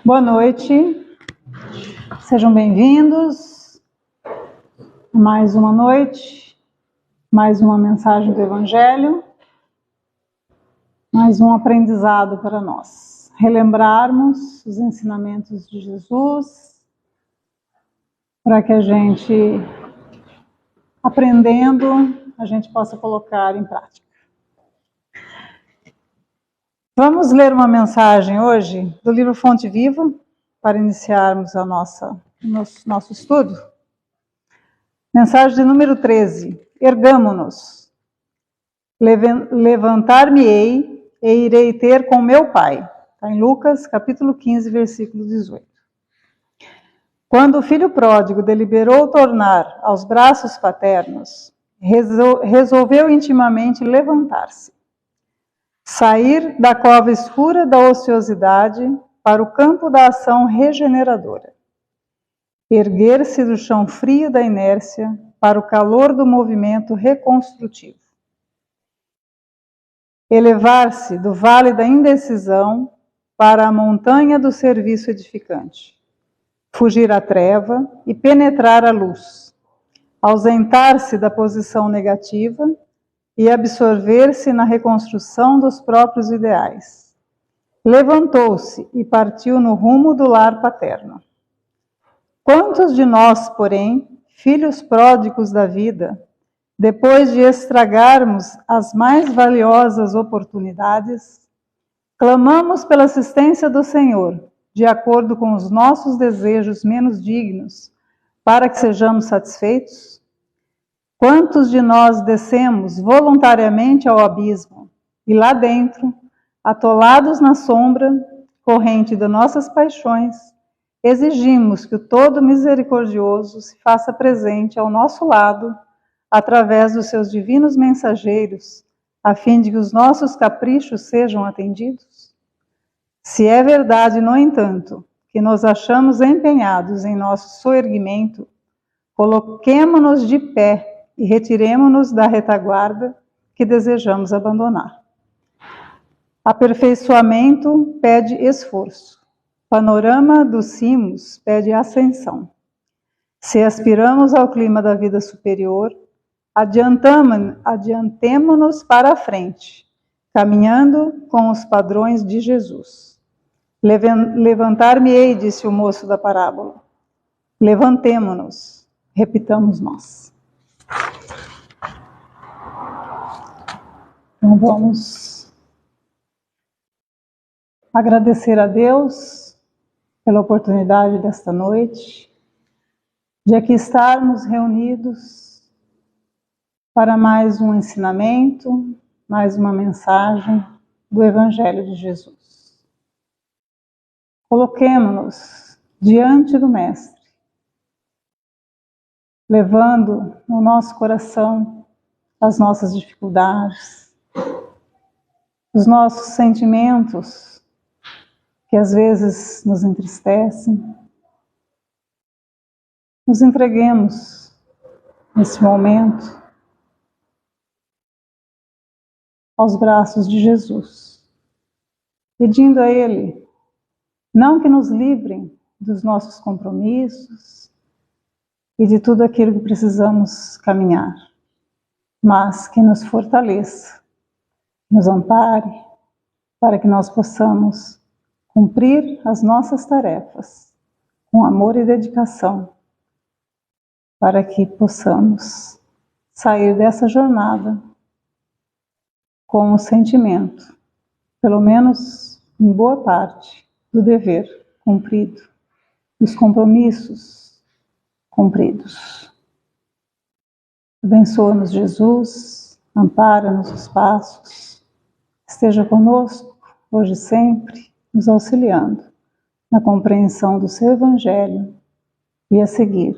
Boa noite, sejam bem-vindos a mais uma noite, mais uma mensagem do Evangelho, mais um aprendizado para nós. Relembrarmos os ensinamentos de Jesus, para que a gente, aprendendo, a gente possa colocar em prática. Vamos ler uma mensagem hoje do livro Fonte Viva, para iniciarmos a nosso estudo. Mensagem de número 13. Ergamo-nos. Levantar-me-ei e irei ter com meu Pai. Está em Lucas, capítulo 15, versículo 18. Quando o filho pródigo deliberou tornar aos braços paternos, resolveu intimamente levantar-se. Sair da cova escura da ociosidade para o campo da ação regeneradora. Erguer-se do chão frio da inércia para o calor do movimento reconstrutivo. Elevar-se do vale da indecisão para a montanha do serviço edificante. Fugir à treva e penetrar a luz. Ausentar-se da posição negativa e absorver-se na reconstrução dos próprios ideais. Levantou-se e partiu no rumo do lar paterno. Quantos de nós, porém, filhos pródigos da vida, depois de estragarmos as mais valiosas oportunidades, clamamos pela assistência do Senhor, de acordo com os nossos desejos menos dignos, para que sejamos satisfeitos? Quantos de nós descemos voluntariamente ao abismo e lá dentro, atolados na sombra corrente de nossas paixões, exigimos que o Todo Misericordioso se faça presente ao nosso lado, através dos seus divinos mensageiros, a fim de que os nossos caprichos sejam atendidos? Se é verdade, no entanto, que nos achamos empenhados em nosso soerguimento, coloquemo-nos de pé e retiremo-nos da retaguarda que desejamos abandonar. Aperfeiçoamento pede esforço. Panorama dos cimos pede ascensão. Se aspiramos ao clima da vida superior, adiantemo-nos para a frente, caminhando com os padrões de Jesus. Levantar-me-ei, disse o moço da parábola. Levantemo-nos, repitamos nós. Então vamos agradecer a Deus pela oportunidade desta noite, de aqui estarmos reunidos para mais um ensinamento, mais uma mensagem do Evangelho de Jesus. Coloquemo-nos diante do Mestre, levando no nosso coração as nossas dificuldades, os nossos sentimentos que às vezes nos entristecem. Nos entreguemos nesse momento aos braços de Jesus, pedindo a Ele, não que nos livrem dos nossos compromissos e de tudo aquilo que precisamos caminhar, mas que nos fortaleça, nos ampare, para que nós possamos cumprir as nossas tarefas com amor e dedicação, para que possamos sair dessa jornada com o sentimento, pelo menos em boa parte, do dever cumprido, dos compromissos cumpridos. Abençoa-nos, Jesus, ampara-nos os passos, esteja conosco, hoje e sempre, nos auxiliando na compreensão do seu Evangelho e a seguir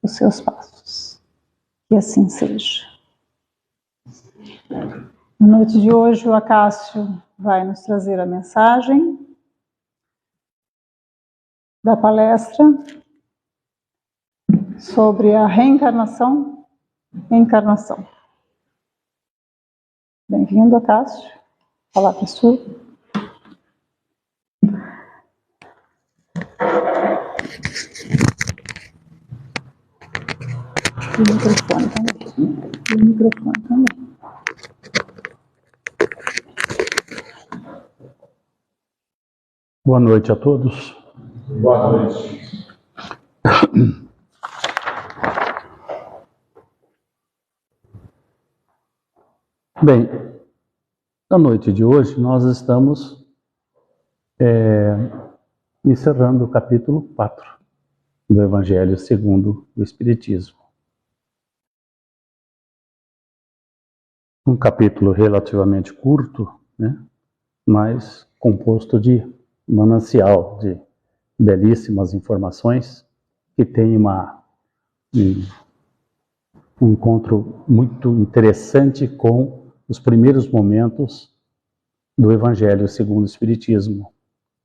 os seus passos. Que assim seja. Na noite de hoje, o Acácio vai nos trazer a mensagem da palestra sobre a reencarnação e encarnação. Bem-vindo, Acácio. Olá, pessoal. E o microfone também. E o microfone também. Boa noite a todos. Boa noite. Bem, na noite de hoje nós estamos encerrando o capítulo 4 do Evangelho segundo o Espiritismo. Um capítulo relativamente curto, né? Mas composto de manancial de belíssimas informações que tem um encontro muito interessante com os primeiros momentos do Evangelho segundo o Espiritismo,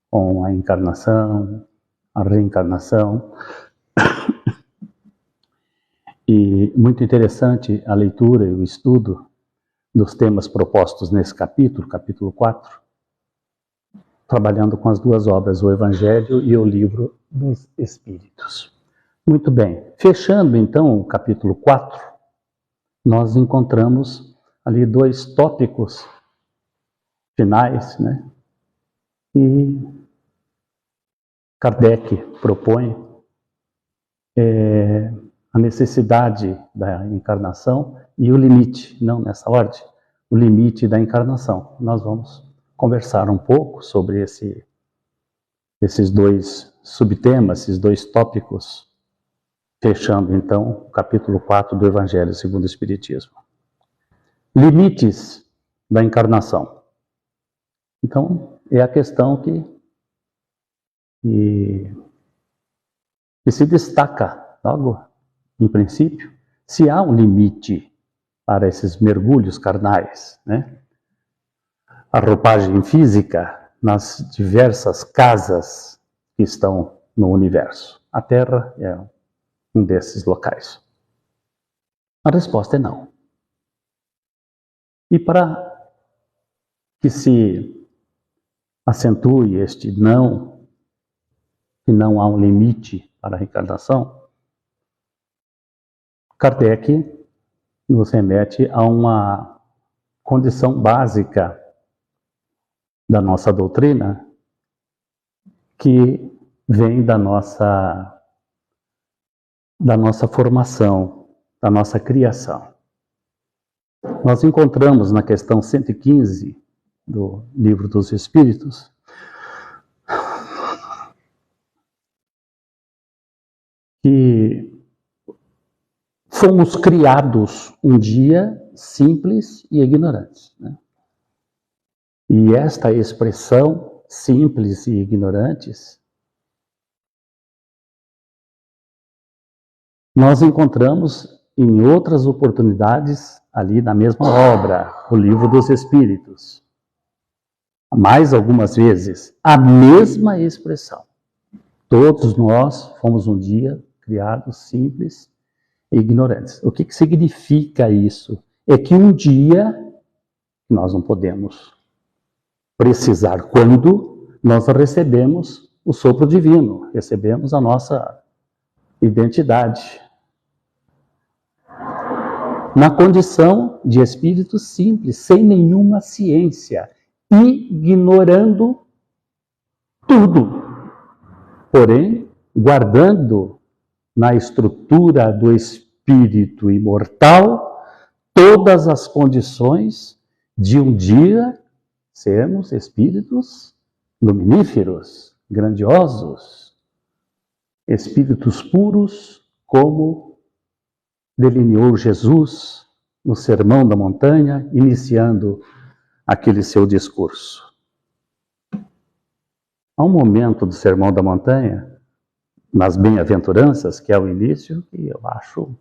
com a encarnação, a reencarnação. E muito interessante a leitura e o estudo dos temas propostos nesse capítulo, capítulo 4, trabalhando com as duas obras, o Evangelho e o Livro dos Espíritos. Muito bem, fechando então o capítulo 4, nós encontramos ali dois tópicos finais, né? E Kardec propõe a necessidade da encarnação e o limite, não nessa ordem, o limite da encarnação. Nós vamos conversar um pouco sobre esses dois subtemas, esses dois tópicos, fechando então o capítulo 4 do Evangelho segundo o Espiritismo. Limites da encarnação. Então, é a questão que se destaca logo em princípio, se há um limite para esses mergulhos carnais, né? A roupagem física nas diversas casas que estão no universo. A Terra é um desses locais. A resposta é não. E para que se acentue este não, que não há um limite para a reencarnação, Kardec nos remete a uma condição básica da nossa doutrina que vem da nossa formação, da nossa criação. Nós encontramos na questão 115 do Livro dos Espíritos que fomos criados um dia simples e ignorantes, né? E esta expressão, simples e ignorantes, nós encontramos em outras oportunidades ali na mesma obra, o Livro dos Espíritos. Mais algumas vezes, a mesma expressão. Todos nós fomos um dia criados simples e ignorantes. O que significa isso? É que um dia, nós não podemos precisar quando, nós recebemos o sopro divino, recebemos a nossa identidade. Na condição de espírito simples, sem nenhuma ciência, ignorando tudo, porém, guardando na estrutura do espírito imortal todas as condições de um dia sermos espíritos luminíferos, grandiosos, espíritos puros, como delineou Jesus no Sermão da Montanha, iniciando aquele seu discurso. Há um momento do Sermão da Montanha, nas bem-aventuranças, que é o início, que eu acho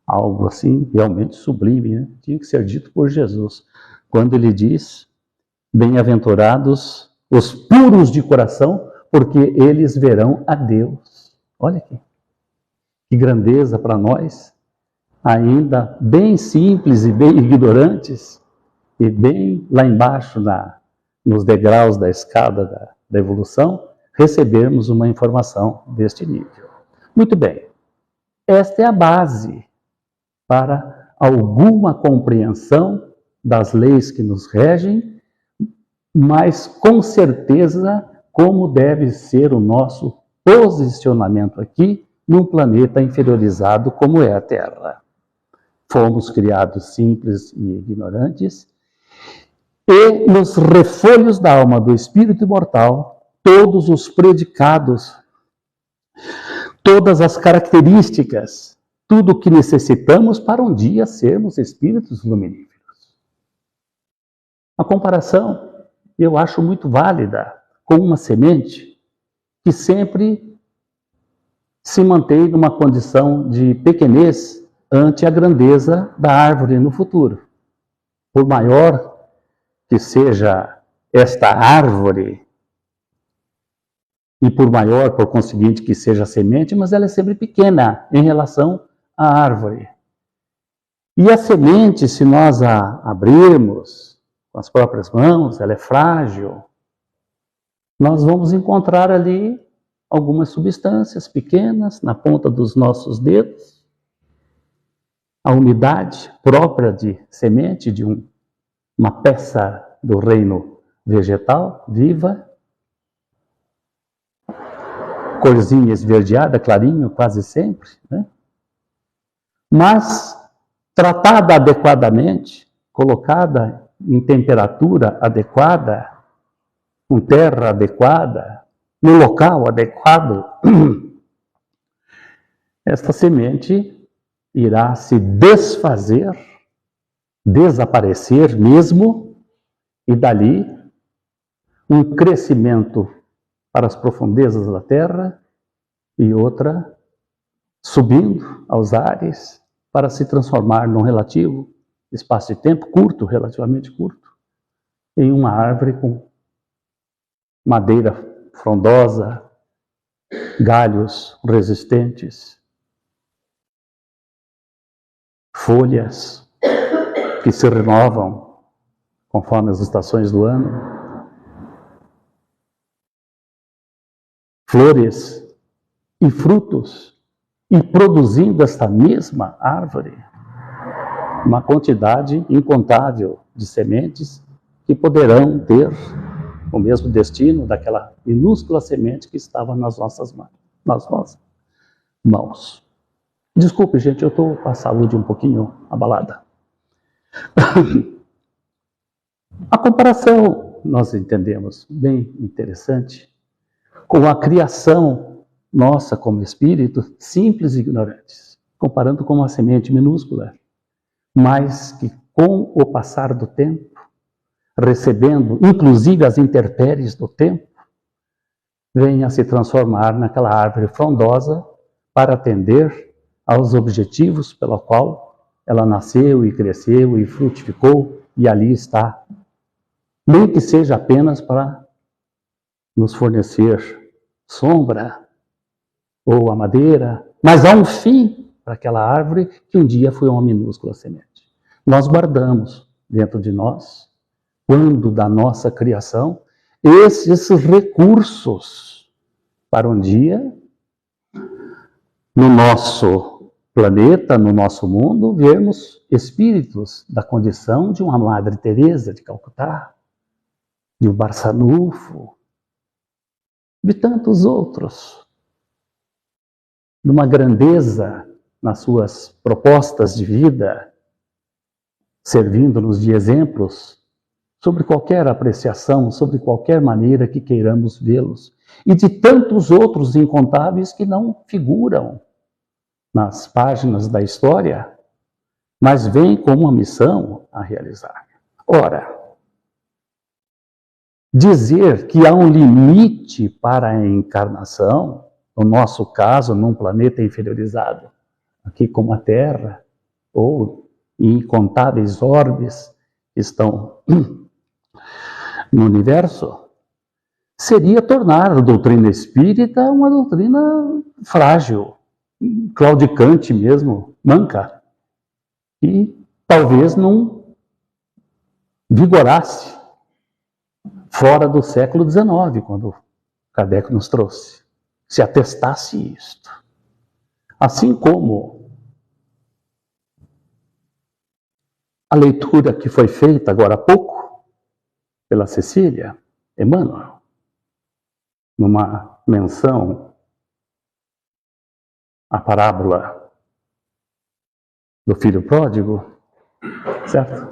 algo assim realmente sublime, né? Tinha que ser dito por Jesus, quando ele diz: bem-aventurados os puros de coração, porque eles verão a Deus. Olha aqui, que grandeza para nós, ainda bem simples e bem ignorantes, e bem lá embaixo, nos degraus da escada da evolução, recebermos uma informação deste nível. Muito bem, esta é a base para alguma compreensão das leis que nos regem, mas com certeza como deve ser o nosso posicionamento aqui num planeta inferiorizado como é a Terra. Fomos criados simples e ignorantes, e nos refolhos da alma do espírito imortal, todos os predicados, todas as características, tudo o que necessitamos para um dia sermos espíritos luminíferos. A comparação eu acho muito válida com uma semente que sempre se mantém numa condição de pequenez ante a grandeza da árvore no futuro. Por maior que seja esta árvore, e por maior, por conseguinte, que seja a semente, mas ela é sempre pequena em relação à árvore. E a semente, se nós a abrirmos com as próprias mãos, ela é frágil, nós vamos encontrar ali algumas substâncias pequenas na ponta dos nossos dedos, a umidade própria de semente, de uma peça do reino vegetal viva, corzinha esverdeada, clarinho, quase sempre, né? Mas tratada adequadamente, colocada em temperatura adequada, com terra adequada, no local adequado, esta semente irá se desfazer, desaparecer mesmo, e dali um crescimento para as profundezas da terra e outra subindo aos ares para se transformar num relativo espaço de tempo curto, relativamente curto, em uma árvore com madeira frondosa, galhos resistentes, folhas que se renovam conforme as estações do ano, flores e frutos, e produzindo esta mesma árvore uma quantidade incontável de sementes que poderão ter o mesmo destino daquela minúscula semente que estava nas nossas mãos. Desculpe, gente, eu estou com a saúde um pouquinho abalada. A comparação, nós entendemos, bem interessante, com a criação nossa como espírito, simples e ignorantes, comparando com uma semente minúscula, mas que com o passar do tempo, recebendo inclusive as intempéries do tempo, vem a se transformar naquela árvore frondosa para atender aos objetivos pelo qual ela nasceu e cresceu e frutificou e ali está. Nem que seja apenas para nos fornecer sombra ou a madeira, mas há um fim para aquela árvore que um dia foi uma minúscula semente. Nós guardamos dentro de nós, quando da nossa criação, esses recursos para um dia, no nosso planeta, no nosso mundo, vermos espíritos da condição de uma Madre Teresa de Calcutá, de um Barçanufo, de tantos outros, de uma grandeza nas suas propostas de vida, servindo-nos de exemplos sobre qualquer apreciação, sobre qualquer maneira que queiramos vê-los, e de tantos outros incontáveis que não figuram nas páginas da história, mas vêm com uma missão a realizar. Ora, dizer que há um limite para a encarnação, no nosso caso, num planeta inferiorizado, aqui como a Terra, ou em incontáveis orbes que estão no universo, seria tornar a doutrina espírita uma doutrina frágil, claudicante mesmo, manca, e talvez não vigorasse fora do século XIX, quando Kardec nos trouxe, se atestasse isto. Assim como a leitura que foi feita agora há pouco pela Cecília Emmanuel, numa menção à parábola do filho pródigo, certo?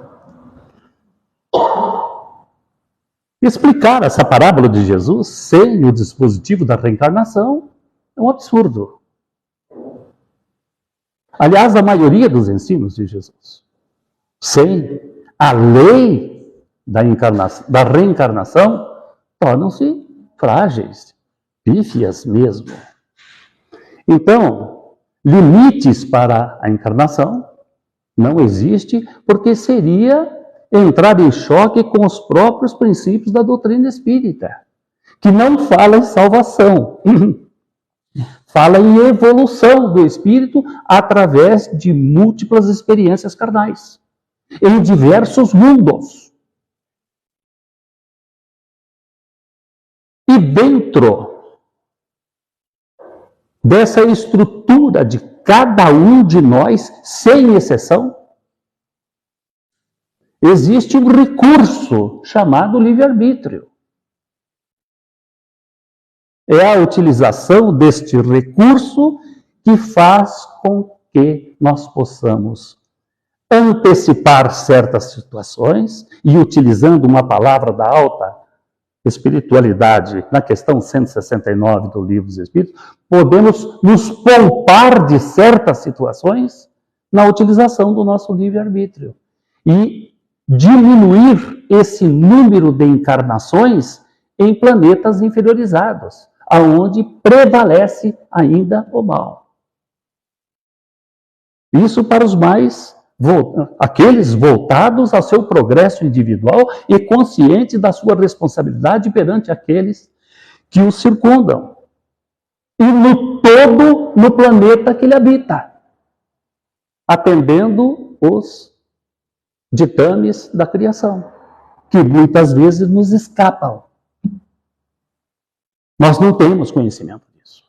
Explicar essa parábola de Jesus sem o dispositivo da reencarnação é um absurdo. Aliás, a maioria dos ensinos de Jesus, sem a lei da reencarnação, tornam-se frágeis, pífias mesmo. Então, limites para a encarnação não existe, porque seria entrar em choque com os próprios princípios da doutrina espírita, que não fala em salvação, fala em evolução do espírito através de múltiplas experiências carnais, em diversos mundos. E dentro dessa estrutura de cada um de nós, sem exceção, existe um recurso chamado livre-arbítrio. É a utilização deste recurso que faz com que nós possamos antecipar certas situações e, utilizando uma palavra da alta espiritualidade, na questão 169 do Livro dos Espíritos, podemos nos poupar de certas situações na utilização do nosso livre-arbítrio e diminuir esse número de encarnações em planetas inferiorizados, aonde prevalece ainda o mal. Isso para os mais, aqueles voltados ao seu progresso individual e conscientes da sua responsabilidade perante aqueles que o circundam. E no todo, no planeta que ele habita, atendendo os ditames da criação, que muitas vezes nos escapam. Nós não temos conhecimento disso,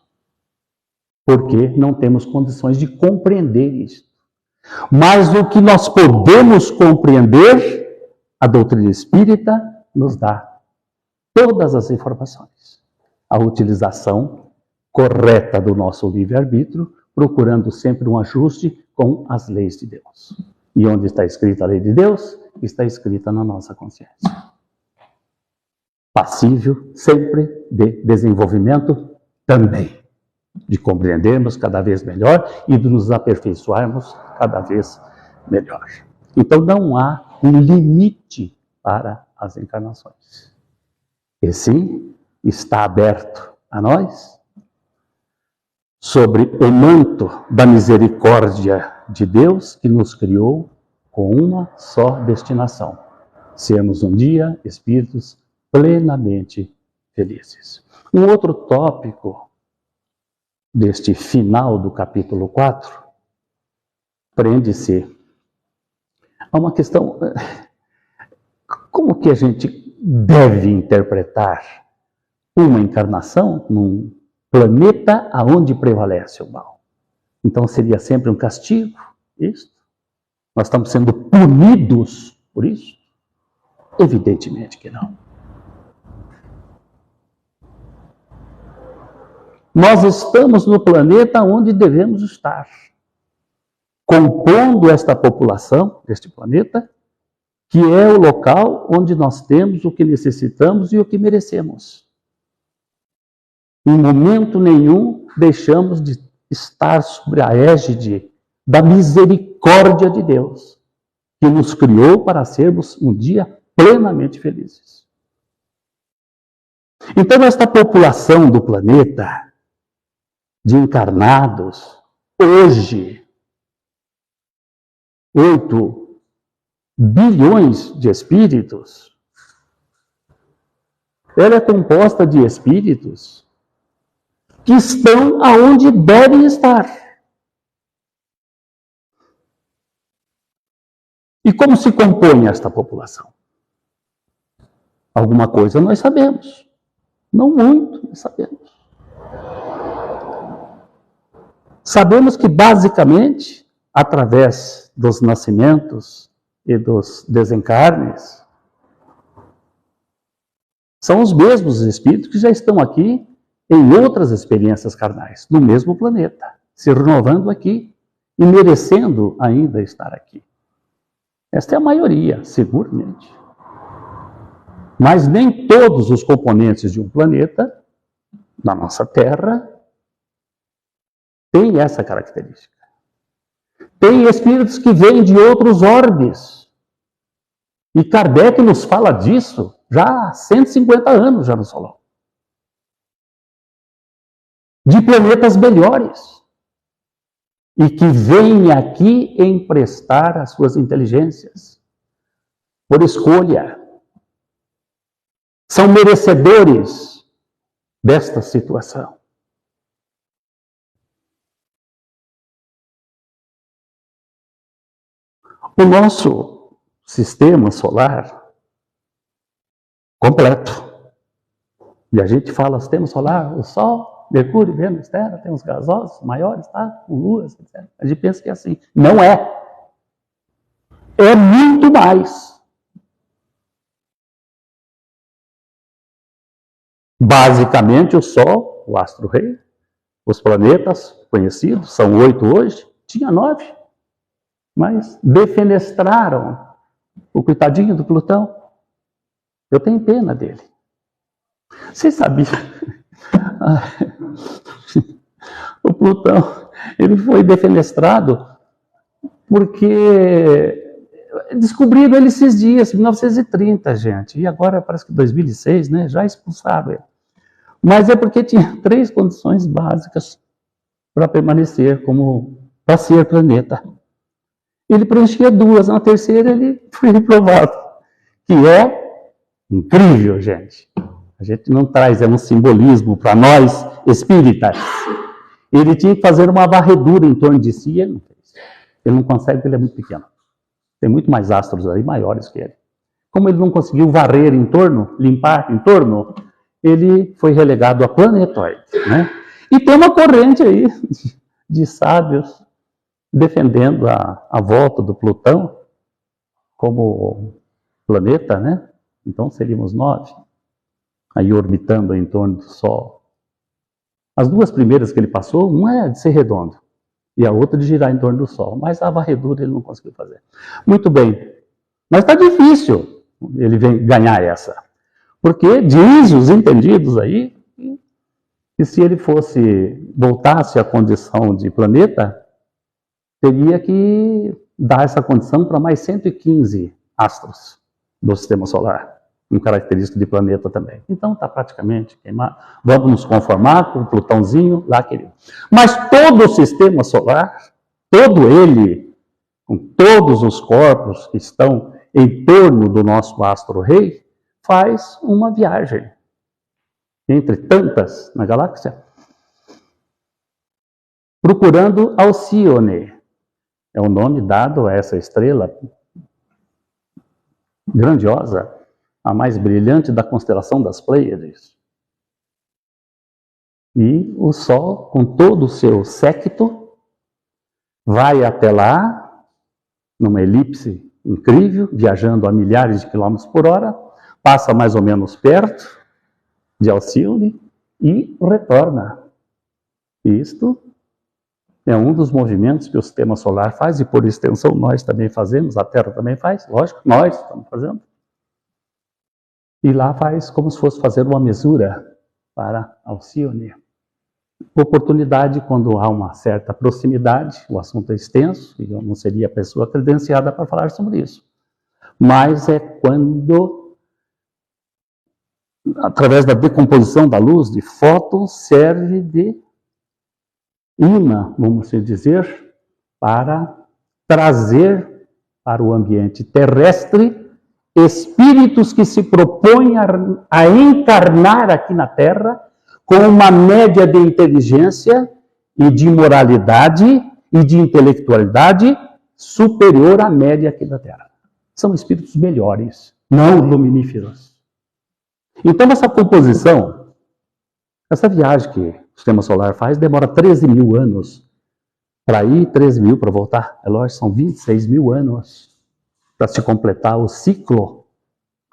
porque não temos condições de compreender isso. Mas o que nós podemos compreender, a doutrina espírita nos dá todas as informações. A utilização correta do nosso livre-arbítrio, procurando sempre um ajuste com as leis de Deus. E onde está escrita a lei de Deus, está escrita na nossa consciência. Passível sempre de desenvolvimento também, de compreendermos cada vez melhor e de nos aperfeiçoarmos cada vez melhor. Então não há um limite para as encarnações. E sim, está aberto a nós, sobre o manto da misericórdia de Deus, que nos criou com uma só destinação: sermos um dia espíritos plenamente felizes. Um outro tópico deste final do capítulo 4 prende-se a uma questão: como que a gente deve interpretar uma encarnação num planeta aonde prevalece o mal? Então seria sempre um castigo, isso? Nós estamos sendo punidos por isso? Evidentemente que não. Nós estamos no planeta onde devemos estar, compondo esta população, este planeta, que é o local onde nós temos o que necessitamos e o que merecemos. Em momento nenhum deixamos de estar sobre a égide da misericórdia de Deus, que nos criou para sermos um dia plenamente felizes. Então, esta população do planeta, de encarnados, hoje, 8 bilhões de espíritos, ela é composta de espíritos que estão aonde devem estar. E como se compõe esta população? Alguma coisa nós sabemos. Não muito, mas sabemos. Sabemos que, basicamente, através dos nascimentos e dos desencarnes, são os mesmos espíritos que já estão aqui em outras experiências carnais, no mesmo planeta, se renovando aqui e merecendo ainda estar aqui. Esta é a maioria, seguramente. Mas nem todos os componentes de um planeta, na nossa Terra, têm essa característica. Tem espíritos que vêm de outros orbes. E Kardec nos fala disso já há 150 anos, já nos falou. De planetas melhores. E que vêm aqui emprestar as suas inteligências. Por escolha. São merecedores desta situação. O nosso sistema solar completo. E a gente fala sistema solar, o Sol, Mercúrio, Vênus, Terra, tem os gasosos maiores, tá? Com luas, etc. A gente pensa que é assim. Não é. É muito mais. Basicamente, o Sol, o astro-rei, os planetas conhecidos, são 8 hoje, tinha 9. Mas defenestraram o coitadinho do Plutão. Eu tenho pena dele. Vocês sabiam? O Plutão, ele foi defenestrado porque descobriram ele esses dias, 1930, gente. E agora parece que 2006, né? Já expulsaram ele. Mas é porque tinha 3 condições básicas para permanecer para ser planeta. Ele preenchia 2, na terceira ele foi reprovado. Que é incrível, gente. A gente não traz, é um simbolismo para nós espíritas. Ele tinha que fazer uma varredura em torno de si e ele não fez. Ele não consegue porque ele é muito pequeno. Tem muito mais astros aí, maiores que ele. Como ele não conseguiu varrer em torno, limpar em torno, ele foi relegado a planetoide, né? E tem uma corrente aí de sábios defendendo a volta do Plutão como planeta, né? Então seríamos 9, aí orbitando em torno do Sol. As 2 primeiras que ele passou, uma é de ser redondo e a outra de girar em torno do Sol, mas a varredura ele não conseguiu fazer. Muito bem, mas está difícil ele ganhar essa, porque diz os entendidos aí que se ele voltasse à condição de planeta, teria que dar essa condição para mais 115 astros do sistema solar, com característica de planeta também. Então está praticamente queimado. Vamos nos conformar com o Plutãozinho lá, querido. Mas todo o sistema solar, todo ele, com todos os corpos que estão em torno do nosso astro-rei, faz uma viagem. Entre tantas na galáxia, procurando Alcíone. É o nome dado a essa estrela grandiosa, a mais brilhante da constelação das Pleiades. E o Sol, com todo o seu séquito, vai até lá, numa elipse incrível, viajando a milhares de quilômetros por hora, passa mais ou menos perto de Alcíone e retorna. Isto é um dos movimentos que o sistema solar faz, e por extensão nós também fazemos, a Terra também faz, lógico, nós estamos fazendo. E lá faz como se fosse fazer uma mesura para Alcíone. Oportunidade, quando há uma certa proximidade, o assunto é extenso, e eu não seria a pessoa credenciada para falar sobre isso. Mas é quando, através da decomposição da luz, de fótons, serve de imã, vamos dizer, para trazer para o ambiente terrestre espíritos que se propõem a encarnar aqui na Terra com uma média de inteligência e de moralidade e de intelectualidade superior à média aqui da Terra. São espíritos melhores, não luminíferos. Então essa composição, essa viagem que o sistema solar faz, demora 13 mil anos para ir, 13 mil para voltar. É lógico, são 26 mil anos para se completar o ciclo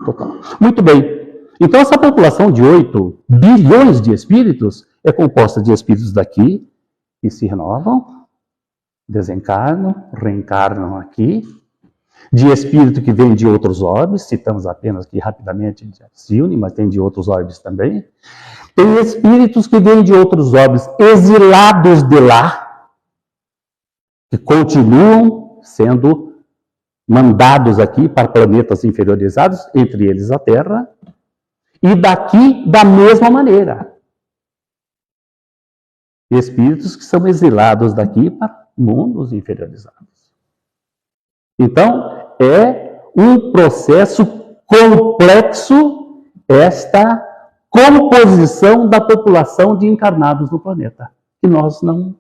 total. Muito bem. Então, essa população de 8 bilhões de espíritos é composta de espíritos daqui, que se renovam, desencarnam, reencarnam aqui, de espírito que vem de outros orbes, citamos apenas aqui rapidamente de Alcione, mas tem de outros orbes também. Tem espíritos que vêm de outros orbes, exilados de lá, que continuam sendo mandados aqui para planetas inferiorizados, entre eles a Terra, e daqui da mesma maneira. Espíritos que são exilados daqui para mundos inferiorizados. Então, é um processo complexo esta composição da população de encarnados no planeta, que nós não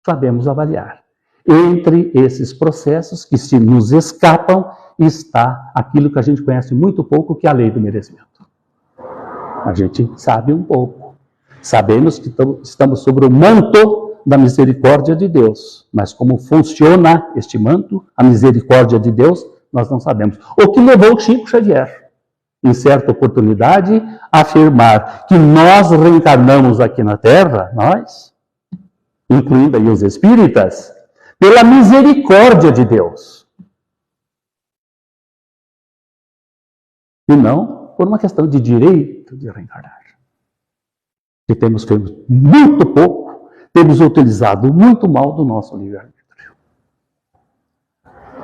sabemos avaliar. Entre esses processos que se nos escapam está aquilo que a gente conhece muito pouco, que é a lei do merecimento. A gente sabe um pouco. Sabemos que estamos sobre o manto da misericórdia de Deus. Mas como funciona este manto, a misericórdia de Deus, nós não sabemos. O que levou o Chico Xavier, em certa oportunidade, a afirmar que nós reencarnamos aqui na Terra, nós, incluindo aí os espíritas, pela misericórdia de Deus. E não por uma questão de direito de reencarnar. Que temos feito muito pouco, temos utilizado muito mal do nosso livre-arbítrio.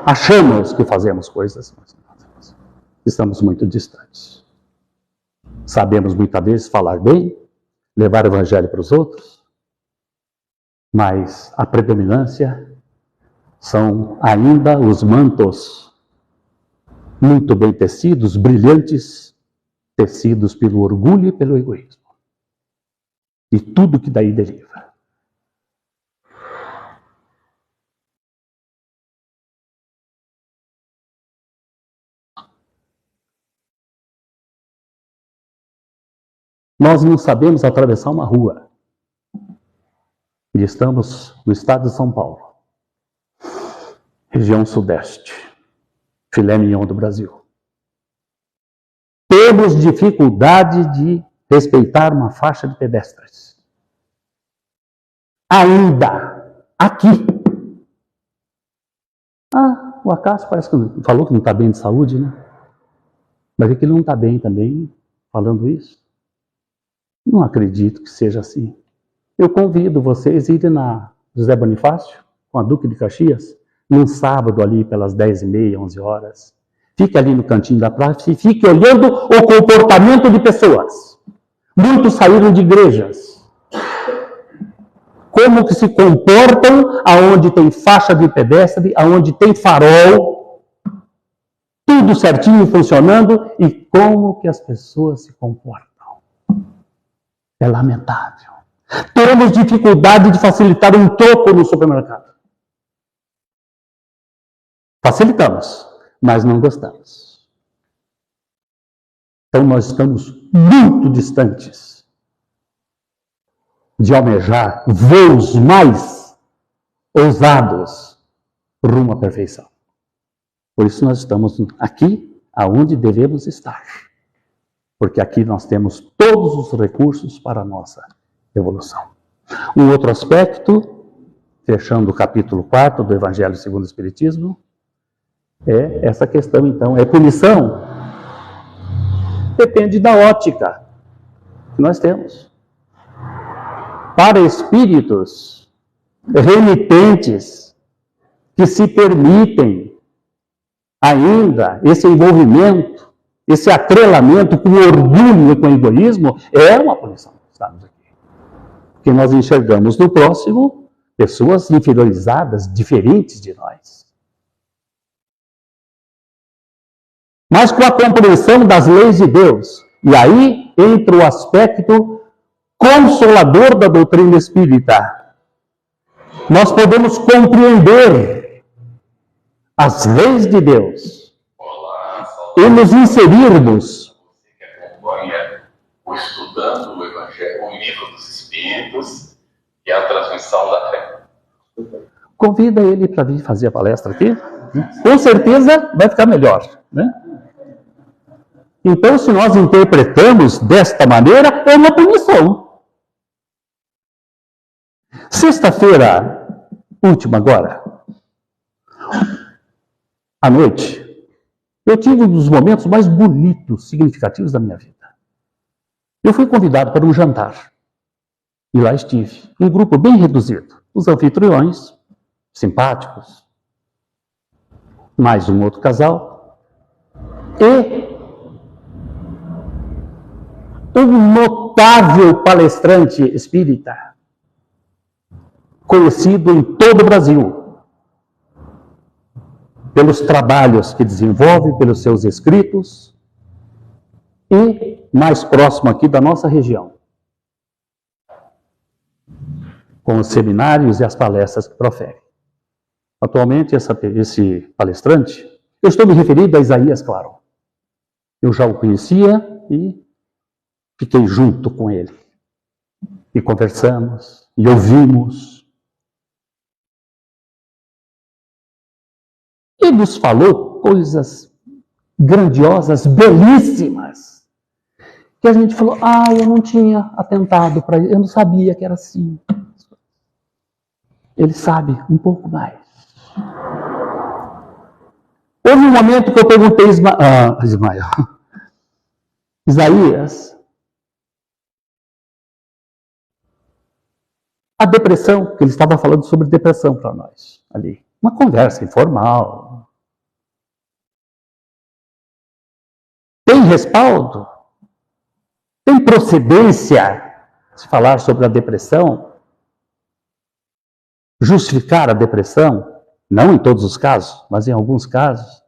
Achamos que fazemos coisas, mas não fazemos. Estamos muito distantes. Sabemos muitas vezes falar bem, levar o evangelho para os outros, mas a predominância são ainda os mantos muito bem tecidos, brilhantes, tecidos pelo orgulho e pelo egoísmo. E tudo que daí deriva. Nós não sabemos atravessar uma rua. E estamos no estado de São Paulo, região sudeste, filé mignon do Brasil. Temos dificuldade de respeitar uma faixa de pedestres. Ainda aqui. O Acácio parece que falou que não está bem de saúde, né? Vai ver que ele não está bem também, falando isso. Não acredito que seja assim. Eu convido vocês a irem na José Bonifácio, com a Duque de Caxias, num sábado ali pelas 10h30, 11 horas. Fique ali no cantinho da praça e fique olhando o comportamento de pessoas. Muitos saíram de igrejas. Como que se comportam aonde tem faixa de pedestre, aonde tem farol, tudo certinho funcionando, e como que as pessoas se comportam. É lamentável. Temos dificuldade de facilitar um troco no supermercado. Facilitamos, mas não gostamos. Então nós estamos muito distantes de almejar voos mais ousados rumo à perfeição. Por isso nós estamos aqui aonde devemos estar. Porque aqui nós temos todos os recursos para a nossa evolução. Um outro aspecto, fechando o capítulo 4 do Evangelho segundo o Espiritismo, é essa questão, então, é punição? Depende da ótica que nós temos. Para espíritos renitentes que se permitem ainda esse envolvimento, esse atrelamento com orgulho e com egoísmo, é uma punição. Estamos aqui. Porque nós enxergamos no próximo pessoas inferiorizadas, diferentes de nós. Mas com a compreensão das leis de Deus. E aí entra o aspecto consolador da doutrina espírita. Nós podemos compreender as leis de Deus e nos inserirmos. Você que acompanha o Estudando o Evangelho, o Livro dos Espíritos e a transmissão da fé. Convida ele para vir fazer a palestra aqui. Com certeza vai ficar melhor, né? Então, se nós interpretamos desta maneira, é uma punição. Sexta-feira, última agora, à noite, eu tive um dos momentos mais bonitos, significativos da minha vida. Eu fui convidado para um jantar. E lá estive, um grupo bem reduzido. Os anfitriões, simpáticos, mais um outro casal, e um notável palestrante espírita, conhecido em todo o Brasil, pelos trabalhos que desenvolve, pelos seus escritos, e mais próximo aqui da nossa região, com os seminários e as palestras que profere. Atualmente, esse palestrante, eu estou me referindo a Isaías Claro. Eu já o conhecia e fiquei junto com ele. E conversamos, e ouvimos. E nos falou coisas grandiosas, belíssimas, que a gente falou, eu não tinha atentado para isso, eu não sabia que era assim. Ele sabe um pouco mais. Houve um momento que eu perguntei Isaías, a depressão, que ele estava falando sobre depressão para nós ali. Uma conversa informal. Tem respaldo? Tem procedência se falar sobre a depressão? Justificar a depressão? Não em todos os casos, mas em alguns casos.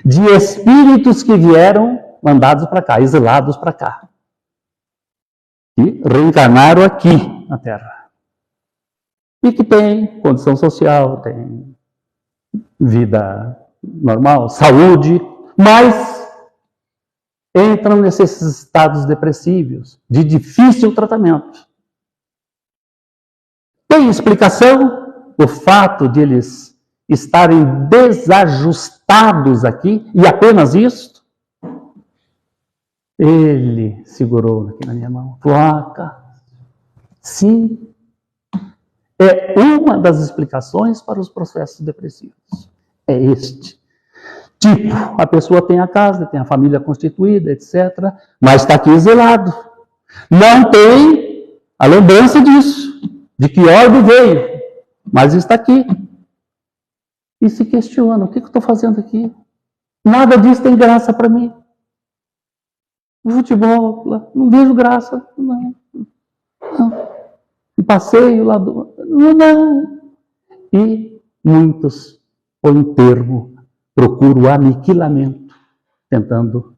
De espíritos que vieram mandados para cá, exilados para cá. E reencarnaram aqui na Terra. E que tem condição social, tem vida normal, saúde, mas entram nesses estados depressivos, de difícil tratamento. Tem explicação o fato de eles estarem desajustados aqui, e apenas isso? Ele segurou aqui na minha mão, falou, sim, é uma das explicações para os processos depressivos. É este. Tipo, a pessoa tem a casa, tem a família constituída, etc., mas está aqui exilado. Não tem a lembrança disso, de que orbe veio, mas está aqui. E se questiona, o que eu estou fazendo aqui? Nada disso tem graça para mim. O futebol, não vejo graça, não. Um passeio lá do... Não. E muitos põem termo, procuram o aniquilamento, tentando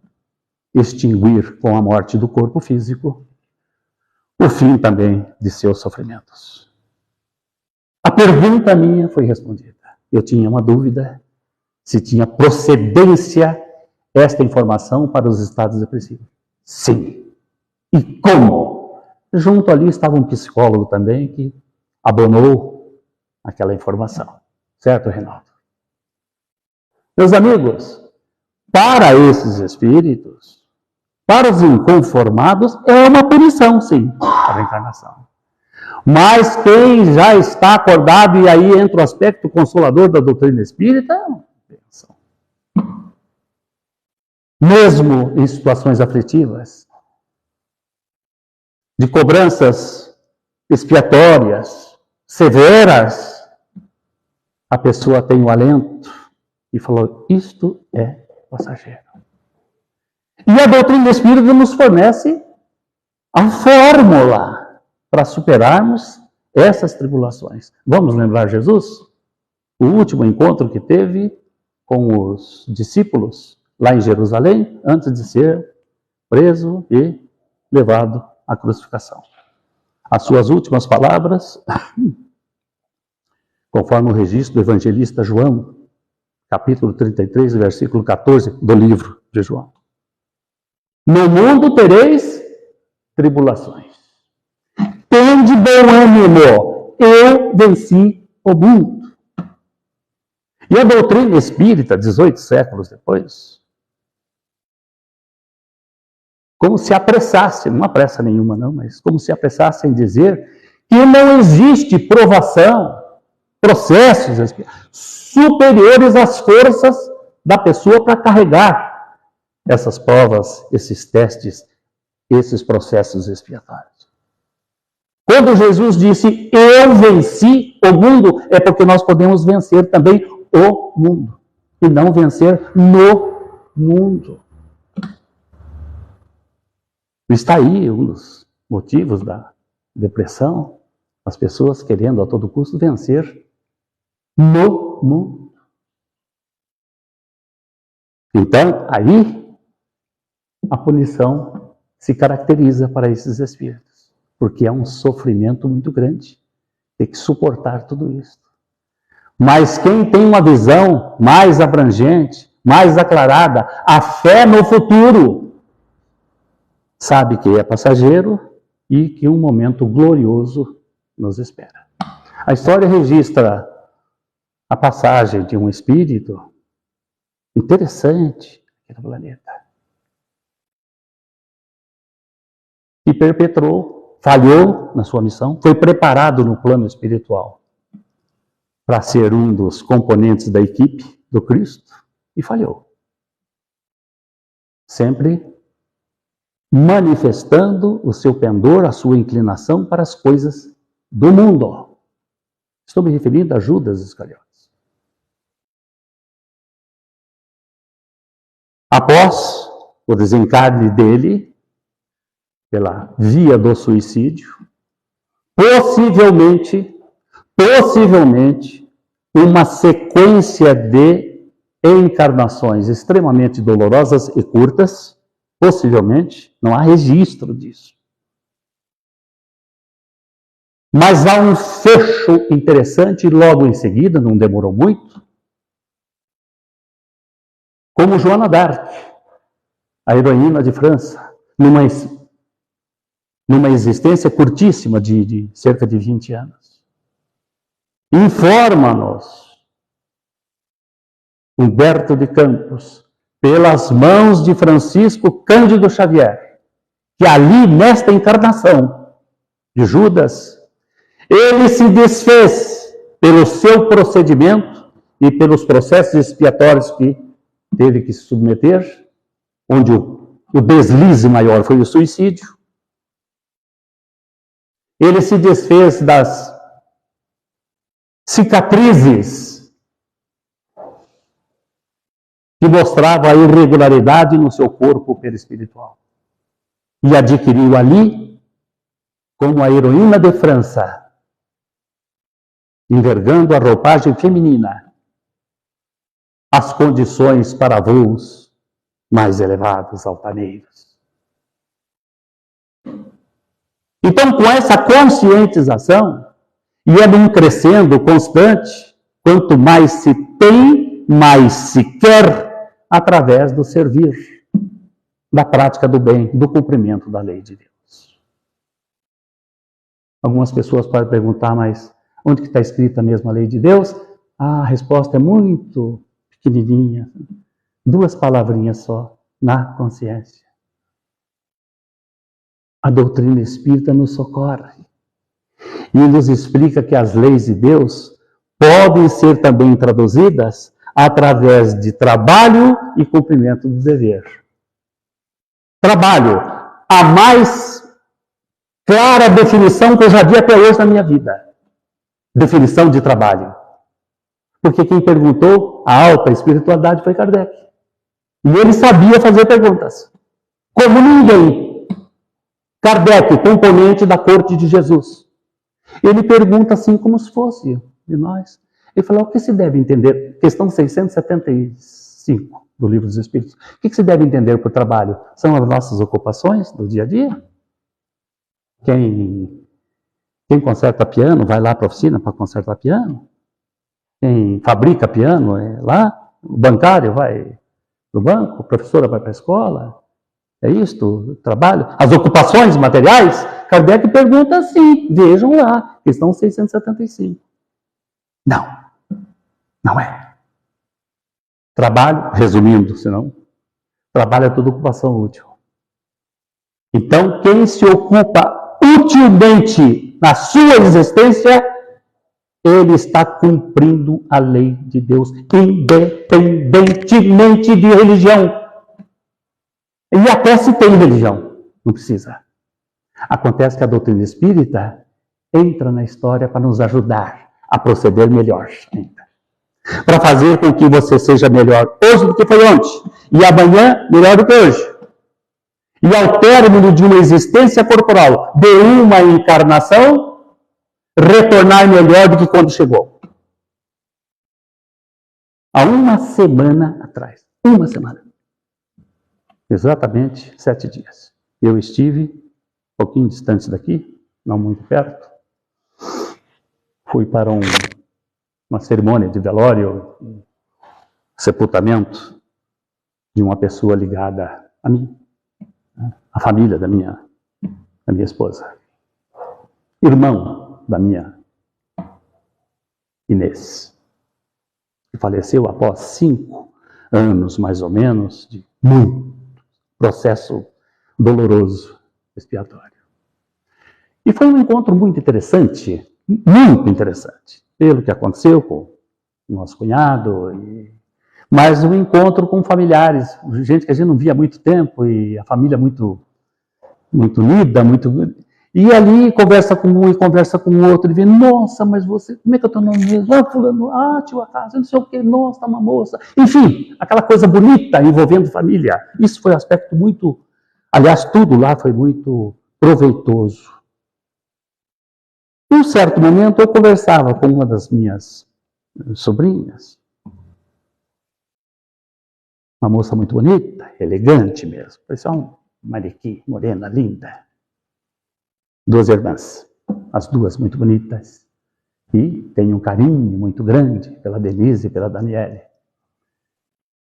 extinguir com a morte do corpo físico o fim também de seus sofrimentos. A pergunta minha foi respondida. Eu tinha uma dúvida se tinha procedência esta informação para os estados depressivos. Sim. E como? Junto ali estava um psicólogo também que abonou aquela informação. Certo, Reinaldo? Meus amigos, para esses espíritos, para os inconformados, é uma punição, sim, a reencarnação. Mas quem já está acordado, e aí entra o aspecto consolador da doutrina espírita, é uma bênção. Mesmo em situações aflitivas, de cobranças expiatórias, severas, a pessoa tem o alento e falou, isto é passageiro. E a doutrina espírita nos fornece a fórmula para superarmos essas tribulações. Vamos lembrar Jesus? O último encontro que teve com os discípulos lá em Jerusalém, antes de ser preso e levado à crucificação. As suas últimas palavras, conforme o registro do evangelista João, capítulo 33, versículo 14 do livro de João. No mundo tereis tribulações. Tende bom ânimo, eu venci o mundo. E a doutrina espírita, 18 séculos depois, como se apressasse, não há pressa nenhuma não, mas como se apressasse em dizer que não existe provação, processos superiores às forças da pessoa para carregar essas provas, esses testes, esses processos expiatórios. Quando Jesus disse, eu venci o mundo, é porque nós podemos vencer também o mundo, e não vencer no mundo. Está aí um dos motivos da depressão, as pessoas querendo a todo custo vencer no mundo. Então, aí, a punição se caracteriza para esses espíritos, porque é um sofrimento muito grande, ter que suportar tudo isso. Mas quem tem uma visão mais abrangente, mais aclarada, a fé no futuro, sabe que é passageiro e que um momento glorioso nos espera. A história registra a passagem de um espírito interessante aqui no planeta, que perpetrou, falhou na sua missão, foi preparado no plano espiritual para ser um dos componentes da equipe do Cristo e falhou. Sempre manifestando o seu pendor, a sua inclinação para as coisas do mundo. Estou me referindo a Judas Iscariotes. Após o desencarne dele, pela via do suicídio, possivelmente, uma sequência de encarnações extremamente dolorosas e curtas, possivelmente, não há registro disso. Mas há um fecho interessante logo em seguida, não demorou muito, como Joana d'Arc, a heroína de França, numa existência curtíssima de cerca de 20 anos. Informa-nos Humberto de Campos, pelas mãos de Francisco Cândido Xavier, que ali, nesta encarnação de Judas, ele se desfez pelo seu procedimento e pelos processos expiatórios que teve que se submeter, onde o deslize maior foi o suicídio. Ele se desfez das cicatrizes que mostravam a irregularidade no seu corpo perispiritual. E adquiriu ali, como a heroína de França, envergando a roupagem feminina, as condições para voos mais elevados, altaneiros. Então, com essa conscientização, e é num crescendo constante, quanto mais se tem, mais se quer, através do servir, da prática do bem, do cumprimento da lei de Deus. Algumas pessoas podem perguntar, mas onde que está escrita mesmo a lei de Deus? A resposta é muito pequenininha, 2 palavrinhas só, na consciência. A doutrina espírita nos socorre e nos explica que as leis de Deus podem ser também traduzidas através de trabalho e cumprimento do dever. Trabalho, a mais clara definição que eu já vi até hoje na minha vida. Definição de trabalho. Porque quem perguntou a alta espiritualidade foi Kardec. E ele sabia fazer perguntas. Como ninguém. Kardec, componente da corte de Jesus. Ele pergunta assim como se fosse de nós. Ele falou, o que se deve entender? Questão 675 do Livro dos Espíritos. O que se deve entender por trabalho? São as nossas ocupações do dia a dia? Quem conserta piano vai lá para a oficina para consertar piano? Quem fabrica piano é lá? O bancário vai para o banco? A professora vai para a escola? É isto o trabalho? As ocupações materiais? Kardec pergunta assim, vejam lá, questão 675. Não é. Trabalho, resumindo, senão, trabalho é toda ocupação útil. Então, quem se ocupa utilmente na sua existência, ele está cumprindo a lei de Deus, independentemente de religião. E até se tem religião, não precisa. Acontece que a doutrina espírita entra na história para nos ajudar a proceder melhor ainda. Para fazer com que você seja melhor hoje do que foi ontem, e amanhã melhor do que hoje. E ao término de uma existência corporal, de uma encarnação, retornar melhor do que quando chegou. Há uma semana atrás, exatamente 7 dias, eu estive um pouquinho distante daqui, não muito perto, fui para uma cerimônia de velório, sepultamento de uma pessoa ligada a mim, a família da minha esposa, irmão da minha Inês, que faleceu após 5 anos, mais ou menos, de muito processo doloroso, expiatório. E foi um encontro muito interessante, pelo que aconteceu com o nosso cunhado, mas um encontro com familiares, gente que a gente não via há muito tempo, e a família muito unida, E ali conversa com um e conversa com o outro, e vê, nossa, mas você, como é que eu estou no mesmo? Ah, fulano, tio Acaso, não sei o quê, nossa, tá uma moça. Enfim, aquela coisa bonita envolvendo família. Isso foi um aspecto muito, aliás, tudo lá foi muito proveitoso. Em um certo momento eu conversava com uma das minhas sobrinhas, uma moça muito bonita, elegante mesmo, parecia um manequim, morena, linda. 2 irmãs, as duas muito bonitas, e tem um carinho muito grande pela Denise e pela Daniele.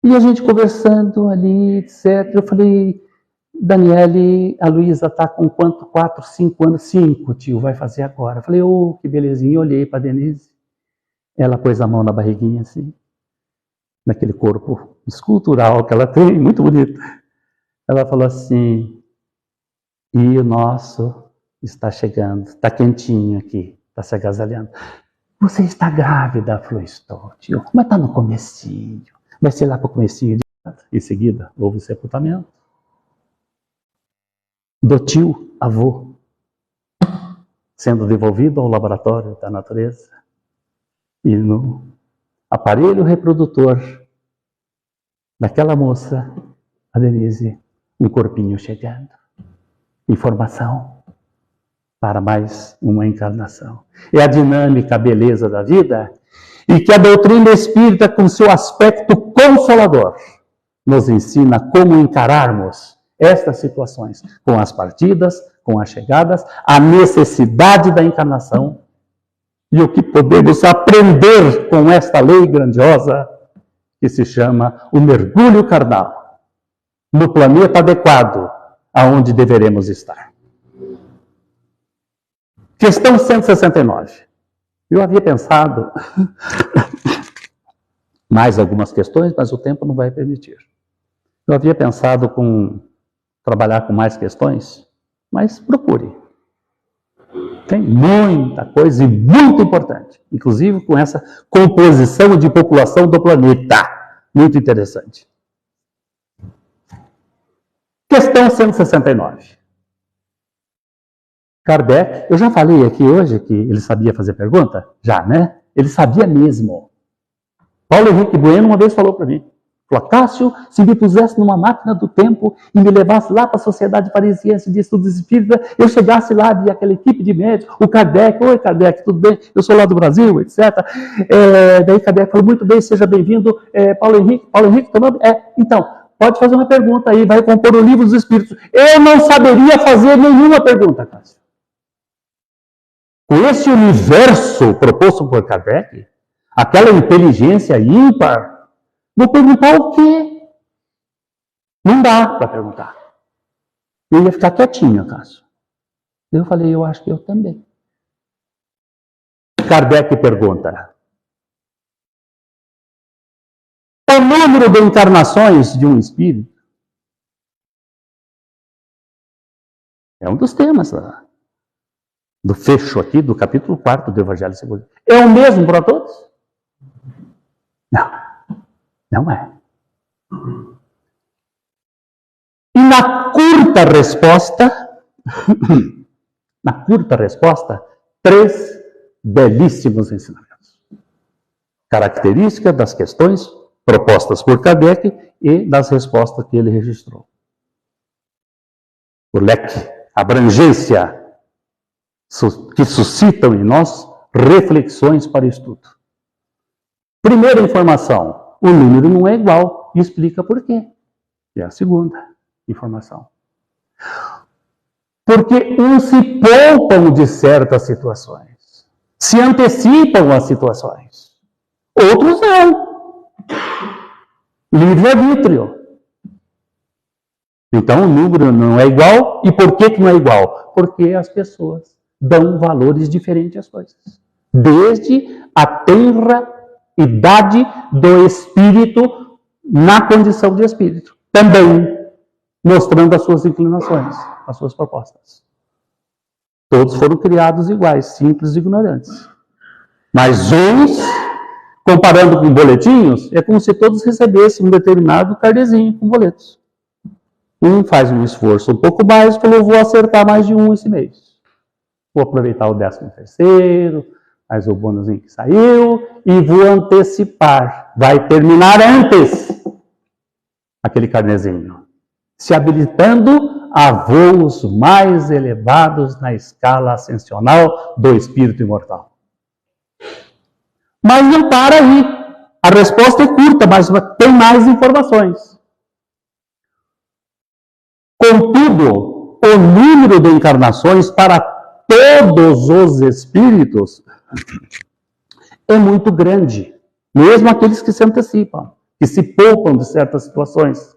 E a gente conversando ali, etc. Eu falei, Daniele, a Luísa está com quanto? 4, 5 anos? 5, tio, vai fazer agora. Eu falei, que belezinha. Eu olhei para a Denise, ela pôs a mão na barriguinha assim, naquele corpo escultural que ela tem, muito bonito. Ela falou assim, e o nosso está chegando, está quentinho aqui, está se agasalhando. Você está grávida? Falou, estou, tio, mas está no comecinho. Vai ser lá para o comecinho. Em seguida, houve o sepultamento do tio avô, sendo devolvido ao laboratório da natureza. E no aparelho reprodutor daquela moça, a Denise, um corpinho chegando. Informação para mais uma encarnação. É a dinâmica, a beleza da vida, e que a doutrina espírita, com seu aspecto consolador, nos ensina como encararmos estas situações, com as partidas, com as chegadas, a necessidade da encarnação, e o que podemos aprender com esta lei grandiosa, que se chama o mergulho carnal, no planeta adequado, aonde deveremos estar. Questão 169. Eu havia pensado mais algumas questões, mas o tempo não vai permitir. Eu havia pensado trabalhar com mais questões, mas procure. Tem muita coisa e muito importante, inclusive com essa composição de população do planeta. Muito interessante. Questão 169. Kardec, eu já falei aqui hoje que ele sabia fazer pergunta? Já, né? Ele sabia mesmo. Paulo Henrique Bueno uma vez falou para mim, falou, Cássio, se me pusesse numa máquina do tempo e me levasse lá para a Sociedade Parisiense de Estudos Espíritas, eu chegasse lá, via aquela equipe de médicos, o Kardec, oi Kardec, tudo bem? Eu sou lá do Brasil, etc. Daí Kardec falou, muito bem, seja bem-vindo, Paulo Henrique, teu nome? Então, pode fazer uma pergunta aí, vai compor o Livro dos Espíritos. Eu não saberia fazer nenhuma pergunta, Cássio. Com esse universo proposto por Kardec, aquela inteligência ímpar, vou perguntar o quê? Não dá para perguntar. Eu ia ficar quietinho, Cássio. Eu falei, eu acho que eu também. Kardec pergunta, o número de encarnações de um espírito é um dos temas do fecho aqui do capítulo 4 do Evangelho segundo. É o mesmo para todos? Não, não é. E na curta resposta, 3 belíssimos ensinamentos. Característica das questões propostas por Kardec e das respostas que ele registrou. O leque, a abrangência que suscitam em nós reflexões para estudo. Primeira informação, o número não é igual, e explica por quê. É a segunda informação. Porque uns se poupam de certas situações, se antecipam às situações. Outros não. Livre-arbítrio. Então o número não é igual. E por que não é igual? Porque as pessoas dão valores diferentes às coisas. Desde a tenra idade do espírito na condição de espírito. Também mostrando as suas inclinações, as suas propostas. Todos foram criados iguais, simples e ignorantes. Mas uns, comparando com boletinhos, é como se todos recebessem um determinado cardezinho com boletos. Um faz um esforço um pouco mais, falou, vou acertar mais de um esse mês. Vou aproveitar o 13º, mais o bônusinho que saiu, e vou antecipar. Vai terminar antes aquele carnezinho, se habilitando a voos mais elevados na escala ascensional do espírito imortal. Mas não para aí. A resposta é curta, mas tem mais informações. Contudo, o número de encarnações para todos os espíritos é muito grande. Mesmo aqueles que se antecipam, que se poupam de certas situações,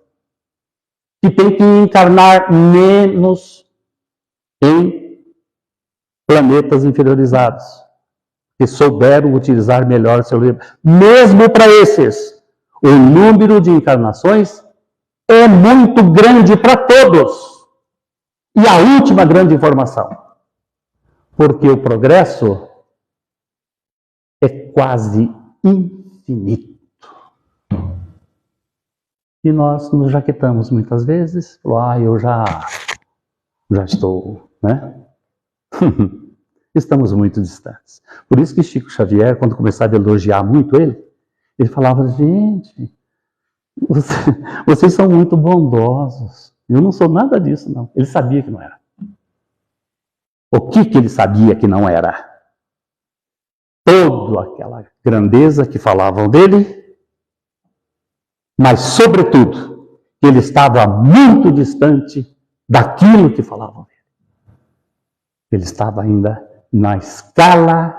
que tem que encarnar menos em planetas inferiorizados, que souberam utilizar melhor seu livro. Mesmo para esses, o número de encarnações é muito grande para todos. E a última grande informação, porque o progresso é quase infinito. E nós nos jaquetamos muitas vezes, eu já estou, né? Estamos muito distantes. Por isso que Chico Xavier, quando começava a elogiar muito ele falava, gente, vocês são muito bondosos. Eu não sou nada disso, não. Ele sabia que não era. O que ele sabia que não era? Toda aquela grandeza que falavam dele, mas, sobretudo, ele estava muito distante daquilo que falavam dele. Ele estava ainda na escala,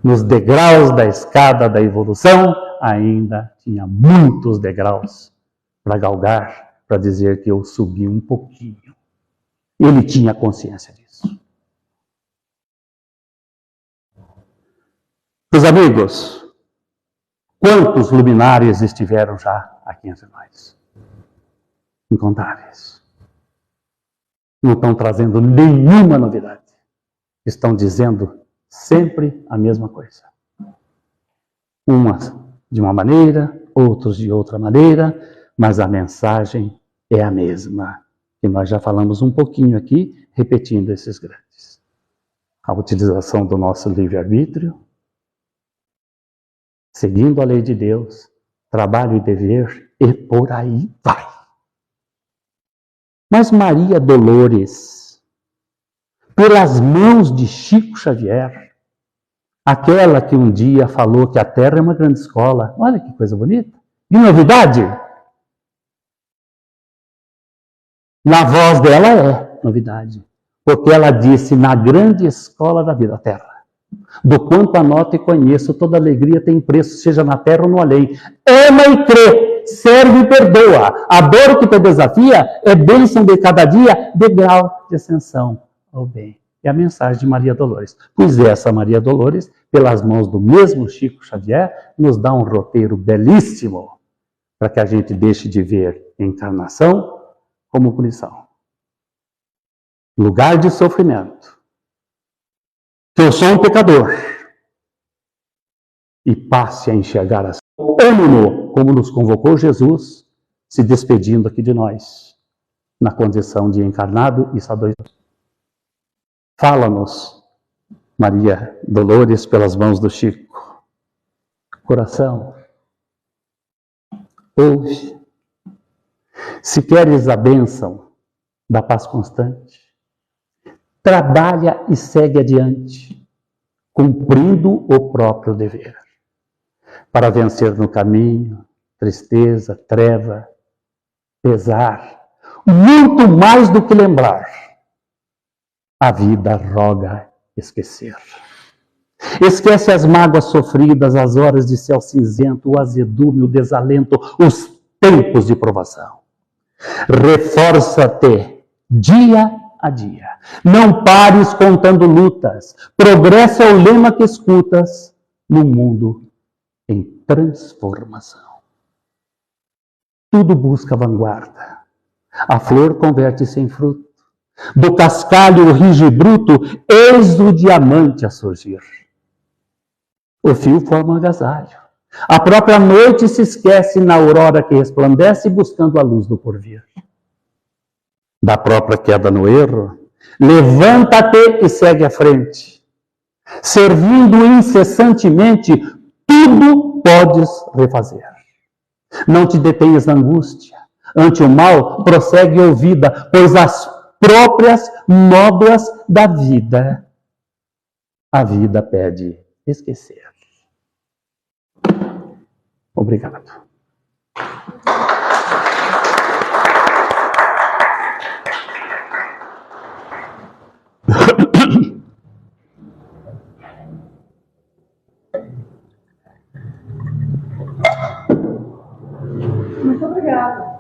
nos degraus da escada da evolução, ainda tinha muitos degraus para galgar, para dizer que eu subi um pouquinho. Ele tinha consciência disso. Meus amigos, quantos luminares estiveram já aqui entre nós? Incontáveis. Não estão trazendo nenhuma novidade. Estão dizendo sempre a mesma coisa. Umas de uma maneira, outros de outra maneira, mas a mensagem é a mesma. E nós já falamos um pouquinho aqui, repetindo esses grandes. A utilização do nosso livre-arbítrio, seguindo a lei de Deus, trabalho e dever, e por aí vai. Mas Maria Dolores, pelas mãos de Chico Xavier, aquela que um dia falou que a Terra é uma grande escola, olha que coisa bonita, que novidade! Na voz dela é novidade, porque ela disse na grande escola da vida, a Terra. Do quanto anoto e conheço, toda alegria tem preço, seja na terra ou no além. Ama e crê, serve e perdoa. A dor que te desafia é bênção de cada dia, degrau de ascensão ao bem. É a mensagem de Maria Dolores. Pois essa Maria Dolores, pelas mãos do mesmo Chico Xavier, nos dá um roteiro belíssimo para que a gente deixe de ver encarnação como punição. Lugar de sofrimento. Que eu sou um pecador. E passe a enxergar assim. Amo-no, como nos convocou Jesus, se despedindo aqui de nós, na condição de encarnado e sacerdote. Fala-nos, Maria Dolores, pelas mãos do Chico. Coração, ouve. Se queres a bênção da paz constante, trabalha e segue adiante, cumprindo o próprio dever, para vencer no caminho tristeza, treva, pesar, muito mais do que lembrar. A vida roga esquecer. Esquece as mágoas sofridas, as horas de céu cinzento, o azedume, o desalento, os tempos de provação. Reforça-te dia a dia. Não pares contando lutas. Progresso é o lema que escutas no mundo em transformação. Tudo busca vanguarda. A flor converte-se em fruto. Do cascalho rijo e bruto, eis o diamante a surgir. O fio forma um agasalho. A própria noite se esquece na aurora que resplandece, buscando a luz do porvir. Da própria queda no erro, levanta-te e segue à frente. Servindo incessantemente, tudo podes refazer. Não te detenhas na angústia. Ante o mal, prossegue ouvida, pois as próprias nódoas da vida, a vida pede esquecer. Obrigado. Muito obrigada.